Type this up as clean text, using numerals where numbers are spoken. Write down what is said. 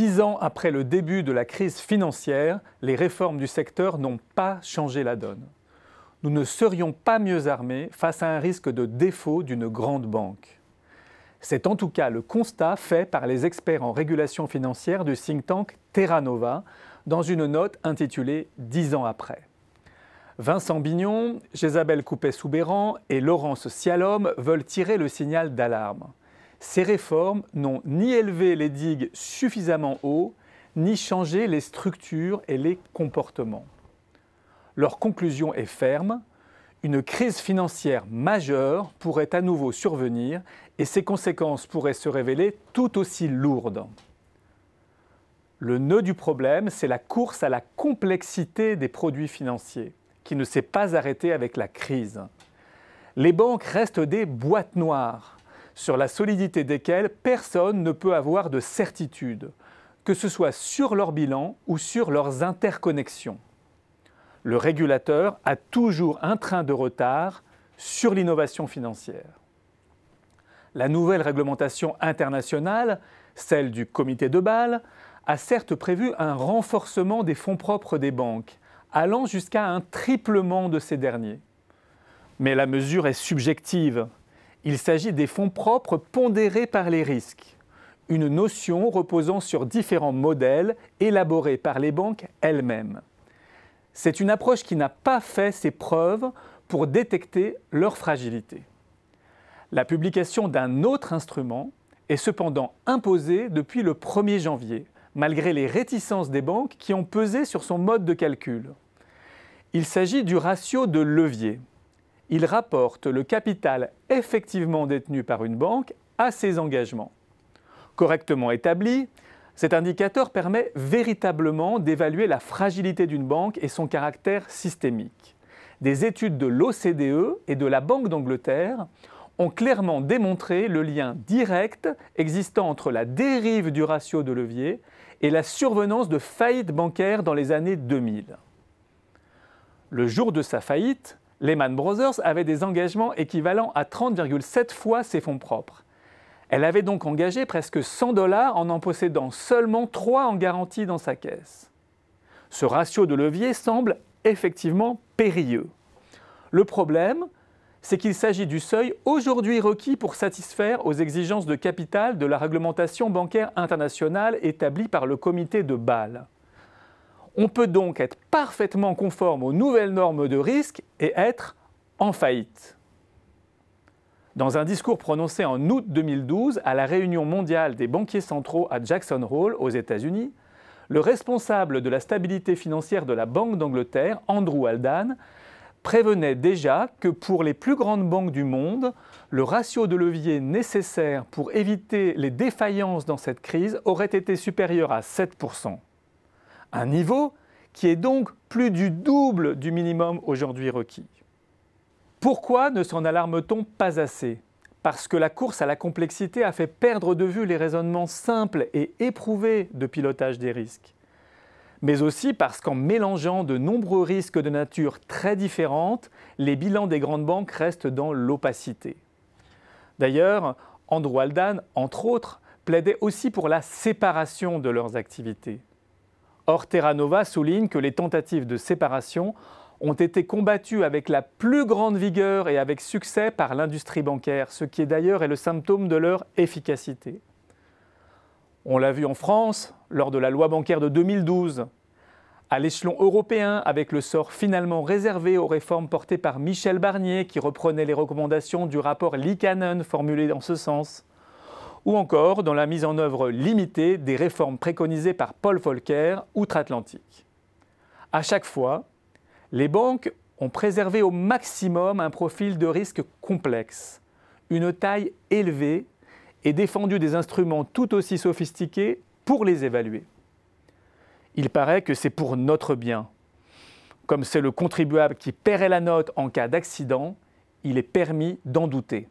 10 ans après le début de la crise financière, les réformes du secteur n'ont pas changé la donne. Nous ne serions pas mieux armés face à un risque de défaut d'une grande banque. C'est en tout cas le constat fait par les experts en régulation financière du think tank Terra Nova dans une note intitulée « 10 ans après ». Vincent Bignon, Jésabel Coupet-Soubeyran et Laurence Cialom veulent tirer le signal d'alarme. Ces réformes n'ont ni élevé les digues suffisamment haut, ni changé les structures et les comportements. Leur conclusion est ferme. Une crise financière majeure pourrait à nouveau survenir et ses conséquences pourraient se révéler tout aussi lourdes. Le nœud du problème, c'est la course à la complexité des produits financiers, qui ne s'est pas arrêtée avec la crise. Les banques restent des boîtes noires, sur la solidité desquelles personne ne peut avoir de certitude, que ce soit sur leur bilan ou sur leurs interconnexions. Le régulateur a toujours un train de retard sur l'innovation financière. La nouvelle réglementation internationale, celle du comité de Bâle, a certes prévu un renforcement des fonds propres des banques, allant jusqu'à un triplement de ces derniers. Mais la mesure est subjective. Il s'agit des fonds propres pondérés par les risques, une notion reposant sur différents modèles élaborés par les banques elles-mêmes. C'est une approche qui n'a pas fait ses preuves pour détecter leur fragilité. La publication d'un autre instrument est cependant imposée depuis le 1er janvier, malgré les réticences des banques qui ont pesé sur son mode de calcul. Il s'agit du ratio de levier. Il rapporte le capital effectivement détenu par une banque à ses engagements. Correctement établi, cet indicateur permet véritablement d'évaluer la fragilité d'une banque et son caractère systémique. Des études de l'OCDE et de la Banque d'Angleterre ont clairement démontré le lien direct existant entre la dérive du ratio de levier et la survenance de faillites bancaires dans les années 2000. Le jour de sa faillite, Lehman Brothers avait des engagements équivalents à 30,7 fois ses fonds propres. Elle avait donc engagé presque $100 en possédant seulement 3 en garantie dans sa caisse. Ce ratio de levier semble effectivement périlleux. Le problème, c'est qu'il s'agit du seuil aujourd'hui requis pour satisfaire aux exigences de capital de la réglementation bancaire internationale établie par le comité de Bâle. On peut donc être parfaitement conforme aux nouvelles normes de risque et être en faillite. Dans un discours prononcé en août 2012 à la réunion mondiale des banquiers centraux à Jackson Hole, aux États-Unis, le responsable de la stabilité financière de la Banque d'Angleterre, Andrew Haldane, prévenait déjà que pour les plus grandes banques du monde, le ratio de levier nécessaire pour éviter les défaillances dans cette crise aurait été supérieur à 7%. Un niveau qui est donc plus du double du minimum aujourd'hui requis. Pourquoi ne s'en alarme-t-on pas assez ? Parce que la course à la complexité a fait perdre de vue les raisonnements simples et éprouvés de pilotage des risques. Mais aussi parce qu'en mélangeant de nombreux risques de nature très différente, les bilans des grandes banques restent dans l'opacité. D'ailleurs, Andrew Haldane, entre autres, plaidait aussi pour la séparation de leurs activités. Or, Terra Nova souligne que les tentatives de séparation ont été combattues avec la plus grande vigueur et avec succès par l'industrie bancaire, ce qui d'ailleurs est le symptôme de leur efficacité. On l'a vu en France, lors de la loi bancaire de 2012, à l'échelon européen, avec le sort finalement réservé aux réformes portées par Michel Barnier, qui reprenait les recommandations du rapport Liikanen formulé en ce sens, ou encore dans la mise en œuvre limitée des réformes préconisées par Paul Volcker outre-Atlantique. À chaque fois, les banques ont préservé au maximum un profil de risque complexe, une taille élevée et défendu des instruments tout aussi sophistiqués pour les évaluer. Il paraît que c'est pour notre bien. Comme c'est le contribuable qui paierait la note en cas d'accident, il est permis d'en douter.